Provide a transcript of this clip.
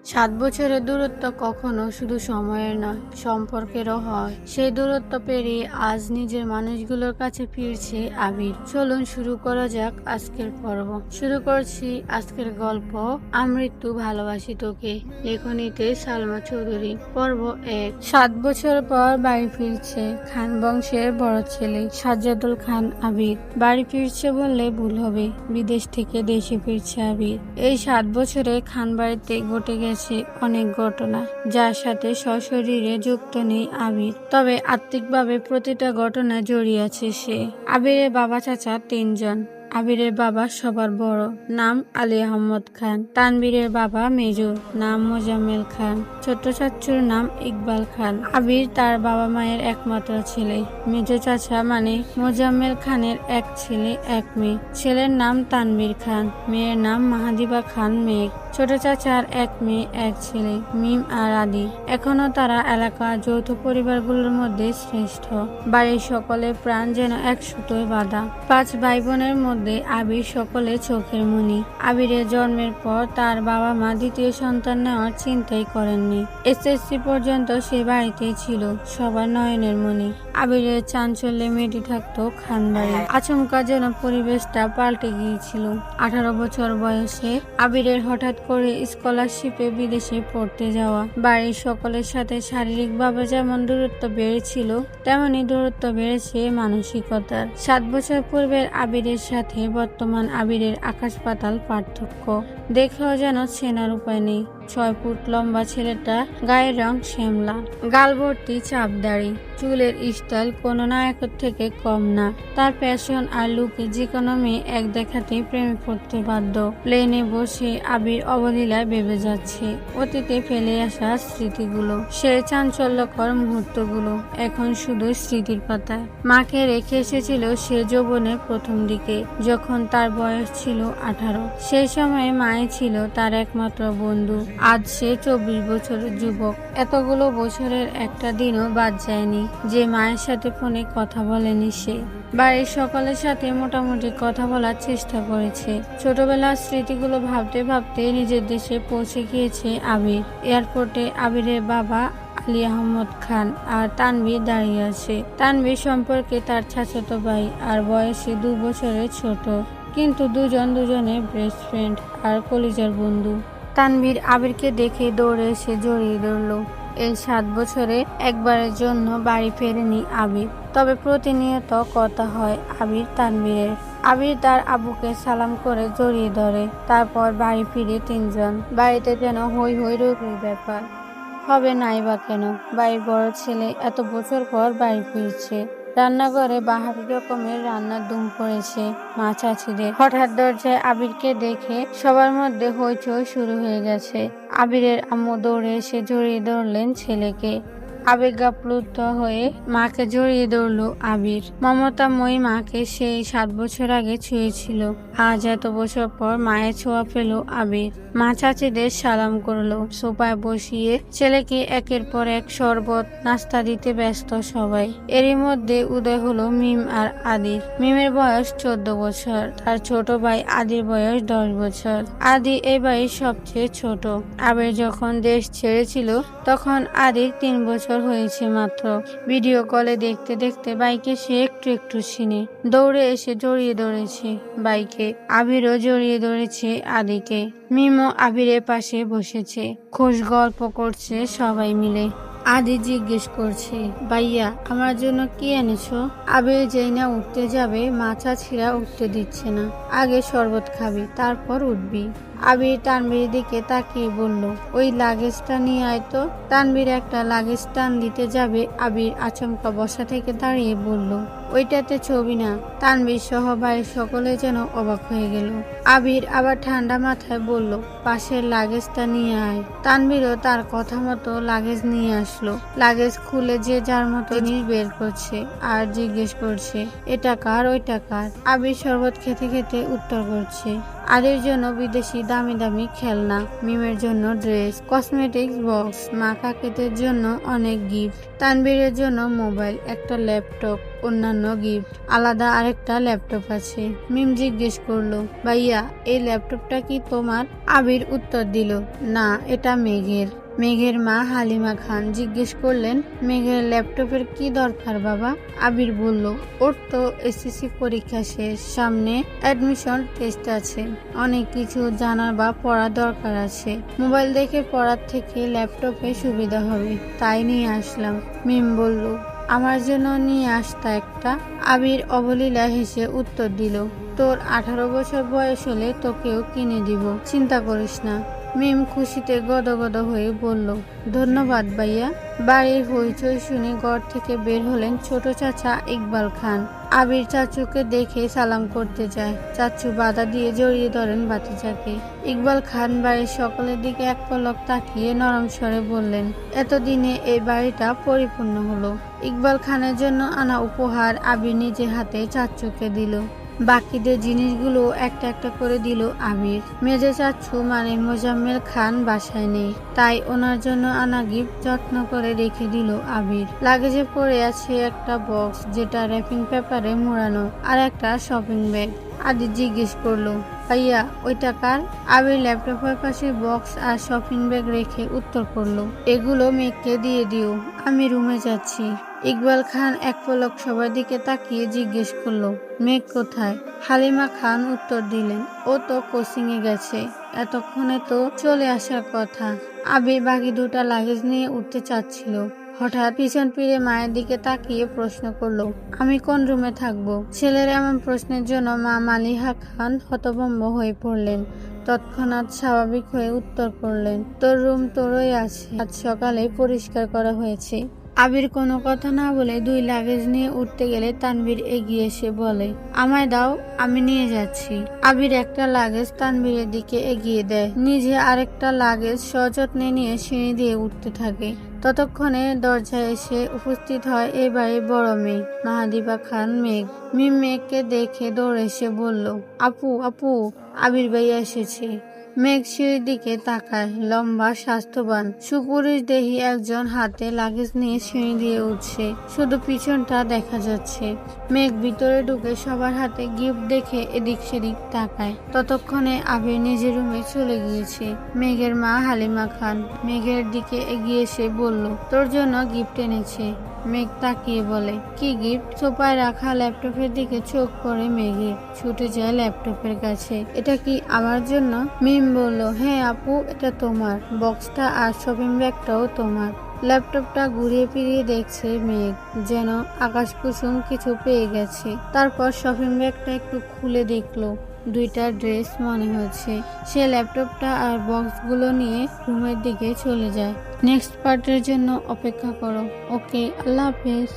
7 বছরের দূরত্ব কখনো শুধু সময়ের নয়, সম্পর্কেরও হয়। সেই দূরত্ব পেরিয়ে আজ নিজের মানুষগুলোর কাছে ফিরছে আবির। চলুন শুরু করা যাক আজকের পর্ব। শুরু করছি আজকের গল্প আমৃত্যু ভালোবাসি তোকে, লেখনীতে সালমা চৌধুরী। পর্ব 1। 7 বছর পর বাড়ি ফিরছে খান বংশের বড় ছেলে সাজ্জাদুল খান আবির। বাড়ি ফিরছে বললে ভুল হবে, বিদেশ থেকে দেশে ফিরছে আবির। এই 7 বছরে খান বাড়িতে ঘটে গেছে অনেক ঘটনা, যার সাথে সশরীরে যুক্ত নেই আবির, তবে আত্মিকভাবে প্রতিটা ঘটনায় জড়িয়ে আছে সে। আবিরের বাবা চাচা 3 জন। আবিরের বাবা সবার বড়, নাম আলী আহমদ খান। তানবীরের বাবা মেজর, নাম মোজাম্মেল খান। ছোট চাচুর নাম ইকবাল খান। আবির তার বাবা মায়ের একমাত্র ছেলে। মেজর চাচা মানে মোজাম্মেল খানের এক ছেলে এক মেয়ে। ছেলের নাম তানবীর খান, মেয়ের নাম মাহাদিবা খান মেঘ। ছোট চাচার এক মেয়ে এক ছেলে, মিম আর আদি। এখনো তারা এলাকার যৌথ পরিবারগুলোর মধ্যে শ্রেষ্ঠ। বাড়ির সকলের প্রাণ যেন এক সুতোয় বাঁধা। 5 ভাই বোনের মধ্যে আবির সকলে চোখের মণি। আবিরের জন্মের পর তার বাবা মা দ্বিতীয় সন্তান নেওয়ার চিন্তাই করেননি। এসএসসি পর্যন্ত সে বাড়িতেই ছিল, সবার নয়নের মণি। আবিরের চাঞ্চল্যে মেয়েটি থাকতো খানবাড়ি। আচমকা যেন পরিবেশটা পাল্টে গিয়েছিল। 18 বছর বয়সে আবিরের হঠাৎ করে স্কলারশিপে বিদেশে পড়তে যাওয়া। বাড়ির সকলের সাথে শারীরিকভাবে যেমন দূরত্ব বেড়েছিল, তেমনি দূরত্ব বেড়েছে মানসিকতার। 7 বছর পূর্বের আবিরের সাথে বর্তমান আবিরের আকাশ পাতাল পার্থক্য। দেখেও যেন চেনার উপায় নেই। 6 ফুট লম্বা ছেলেটা, গায়ের রং শ্যামলা, গাল ভর্তি চাপ দাড়ি, চুলের স্টাইল কোনো নায়কের থেকে কম না। তার প্যাশন আর লুকে যে কোনো মেয়ে এক দেখাতেই প্রেমে পড়তে বাধ্য। প্লেনে বসে আবির অবলীলায় ভেবে যাচ্ছে অতীতে ফেলে আসা স্মৃতিগুলো, সেই চাঞ্চল্যকর মুহূর্তগুলো এখন শুধু স্মৃতির পাতায়। মাকে রেখে এসেছিল সে যৌবনের প্রথম দিকে, যখন তার বয়স ছিল 18। সেই সময়ে মায়ে ছিল তার একমাত্র বন্ধু। আজ সে 24 বছরের যুবক। এতগুলো বছরের একটা দিনও বাদ যায়নি যে মায়ের সাথে ফোনে কথা বলেনি সে। বাড়ির সকলের সাথে মোটামুটি কথা বলার চেষ্টা করেছে। ছোটবেলার স্মৃতিগুলো ভাবতে ভাবতে নিজের দেশে পৌঁছে গিয়েছে আবির। এয়ারপোর্টে আবিরের বাবা আলী আহমদ খান আর তানভীর দাঁড়িয়ে আছে। তানভীর সম্পর্কে তার চাচাতো ভাই আর বয়সে 2 বছরের ছোট, কিন্তু দুজন দুজনের বেস্ট ফ্রেন্ড আর কলিজার বন্ধু। তানভীর আবিরকে দেখে দৌড়ে এসে জড়িয়ে ধরল। এই 7 বছরে একবারের জন্য বাড়ি ফেরেনি আবির, তবে প্রতিনিয়ত কথা হয় আবির তানভীরের। আবির তার আব্বুকে সালাম করে জড়িয়ে ধরে। তারপর বাড়ি ফিরে 3 জন। বাড়িতে যেন হই হই রই ব্যাপার। হবে নাই বা কেন, বাড়ির বড় ছেলে এত বছর পর বাড়ি ফিরছে। রান্নাঘরে বাহারি রকমের রান্নার ধুম পড়েছে মা চাচিদের। হঠাৎ দরজায় আবিরকে দেখে সবার মধ্যে হইচই শুরু হয়ে গেছে। আবিরের আম্মু দৌড়ে এসে জড়িয়ে ধরলেন ছেলেকে। আবেগাপ্লুত হয়ে মাকে জড়িয়ে ধরল আবির। মমতাময়ী মাকে সেই 7 বছর আগে ছুঁয়েছিল। আজ এত বছর পর মায়ের ছোঁয়া পেল আবির। মা চাচিদের সালাম করলো। সোফায় বসিয়ে ছেলেকে একের পর এক শরবত নাস্তা দিতে ব্যস্ত সবাই। এরই মধ্যে উদয় হলো মিম আর আদির। মিমের বয়স 14 বছর, তার ছোট ভাই আদির বয়স 10 বছর। আদি এই বাড়ির সবচেয়ে ছোট। আবির যখন দেশ ছেড়েছিল তখন আদির 3 বছর হয়েছে মাত্র। ভিডিও কলে দেখতে দেখতে বাইকে সে একটু একটু চিনে। দৌড়ে এসে জড়িয়ে ধরেছে বাইকে। আবিরও জড়িয়ে ধরেছে আদিকে। মিমও আবিরের পাশে বসেছে, খোশ গল্প করছে সবাই মিলে। আদি জিজ্ঞেস করছে, ভাইয়া আমার জন্য কি এনেছো? আবির যেই না উঠতে যাবে মা চাচিরা উঠতে দিচ্ছে না। আগে শরবত খাবি, তারপর উঠবি। আবির তানভীর দিকে তাকিয়ে বলল, ওই লাগেজটা নিয়ে আয় তো। তানভীর একটা লাগেজ টান দিতে যাবে, আবির আচমকা বসা থেকে দাঁড়িয়ে বলল, ওইটাতে ছবি না। তানভীর সহ বাড়ির সকলে যেন অবাক হয়ে গেল। আবির আবার ঠান্ডা মাথায় বলল, পাশের লাগেজটা নিয়ে আয়। তানভীরও তার কথা মতো লাগেজ নিয়ে আসলো। লাগেজ খুলে যে যার মতো জিনিস বের করছে আর জিজ্ঞেস করছে, এটা কার ওইটা কার। আবির শরবত খেতে খেতে উত্তর করছে, আদির জন্য বিদেশি দামি দামি খেলনা, মিমের জন্য ড্রেস, কসমেটিক্স বক্স, মা কাকিদের জন্য অনেক গিফট, তানভীরের জন্য মোবাইল, একটা ল্যাপটপ, অন্যান্য গিফট, আলাদা আরেকটা ল্যাপটপ আছে। মিম জিজ্ঞেস করলো, ভাইয়া এই ল্যাপটপটা কি তোমার? আবির উত্তর দিল, না এটা মেঘের। মেঘের মা হালিমা খান জিজ্ঞেস করলেন, মেঘের ল্যাপটপের কি দরকার বাবা? আবির বলল, ওর তো এসএসসি পরীক্ষা শেষ, সামনে অ্যাডমিশন টেস্ট আছে, অনেক কিছু জানার বা পড়ার দরকার আছে। মোবাইল দেখে পড়ার থেকে ল্যাপটপে সুবিধা হবে, তাই নিয়ে আসলাম। মিম বলল, আমার জন্য নিয়ে আসতা একটা। আবির অবলীলা হেসে উত্তর দিল, তোর 18 বছর বয়স হলে তোকেও কিনে দিব, চিন্তা করিস না। মিম খুশিতে গদগদ হয়ে বলল, ধন্যবাদ ভাইয়া। বাড়ির হইচই শুনে ঘর থেকে বের হলেন ছোট চাচা ইকবাল খান। আবির চাচুকে দেখে সালাম করতে যায়, চাচু বাধা দিয়ে জড়িয়ে ধরেন ভাতিজাকে। ইকবাল খান বাড়ির সকলের দিকে এক পলক তাকিয়ে নরম স্বরে বললেন, এতদিনে এই বাড়িটা পরিপূর্ণ হলো। ইকবাল খানের জন্য আনা উপহার আবির নিজে হাতে চাচুকে দিল। বাকিদের জিনিসগুলো একটা একটা করে দিল আবির। মেজে চাচ্ছু মানে মোজাম্মেল খান বাসায় নেই, তাই ওনার জন্য আনা গিফট যত্ন করে রেখে দিল আবির। লাগেজে পড়ে আছে একটা বক্স যেটা র্যাপিং পেপারে মোড়ানো, আর একটা শপিং ব্যাগ। আদি জিজ্ঞেস করলো, ভাইয়া ওইটা কার? আবির ল্যাপটপের পাশে বক্স আর শপিং ব্যাগ রেখে উত্তর করলো, এগুলো মেঘকে দিয়ে দিও, আমি রুমে যাচ্ছি। ইকবাল খান এক পলক সবার দিকে তাকিয়ে জিজ্ঞেস করলো, মেঘ কোথায়? হালিমা খান উত্তর দিলেন, ও তো কোচিং এ গেছে, এতক্ষণে তো চলে আসার কথা। আবির বাকি দুটা লাগেজ নিয়ে উঠতে চাচ্ছিল, হঠাৎ পিছন ফিরে মায়ের দিকে তাকিয়ে প্রশ্ন করলো, আমি কোন রুমে থাকবো? ছেলের এমন প্রশ্নের জন্য মা মালিহা খান হতভম্ব হয়ে পড়লেন। তৎক্ষণাৎ স্বাভাবিক হয়ে উত্তর করলেন, তোর রুম তোরই আছে, আজ সকালে পরিষ্কার করা হয়েছে। আবির কোনো কথা না বলে দুই লাগেজ নিয়ে উঠতে গেলে তানভীর এগিয়ে এসে বলে, আমায় দাও, আমি নিয়ে যাচ্ছি। আবির একটা লাগেজ তানভীরের দিকে এগিয়ে দেয়, নিজে আরেকটা লাগেজ সযত্নে নিয়ে সিঁড়ি দিয়ে উঠতে থাকে। ততক্ষণে দরজায় এসে উপস্থিত হয় এই বাড়ির বড় মেয়ে মাহাদিবা খান মেঘ। মিম মেঘকে দেখে দৌড়ে এসে বলল, আপু আপু, আবির ভাইয়া এসেছে। মেঘ সিঁড়ির দিকে তাকায়, লম্বা স্বাস্থ্যবান সুপুরুষ দেহী একজন হাতে লাগেজ নিয়ে সিঁড়ি দিয়ে উঠছে, শুধু পিছনটা দেখা যাচ্ছে। মেঘ ভিতরে ঢুকে সবার হাতে গিফট দেখে এদিক সেদিক তাকায়। ততক্ষণে আবির নিজের রুমে চলে গিয়েছে। মেঘের মা হালিমা খান মেঘের দিকে এগিয়ে এসে বলল, তোর জন্য গিফট এনেছে। মেঘ তাকিয়ে বলে, কি গিফট? সোফায় রাখা ল্যাপটপের দিকে চোখ পড়ে মেঘে ছুটে যায় ল্যাপটপের কাছে। এটা কি আমার জন্য? মিম বলল, হ্যাঁ আপু, এটা তোমার। বক্সটা আর শপিং ব্যাগটাও তোমার। ল্যাপটপটা ঘুরিয়ে ফিরিয়ে দেখছে মেঘ, যেন আকাশ কুসুম কিছু পেয়ে গেছে। তারপর শপিং ব্যাগটা একটু খুলে দেখলো, দুইটা ড্রেস মনে হচ্ছে। সে ল্যাপটপটা আর বক্সগুলো নিয়ে রুমের দিকে চলে যায়। নেক্সট পার্টের জন্য অপেক্ষা করো। ওকে, আল্লাহ হাফেজ।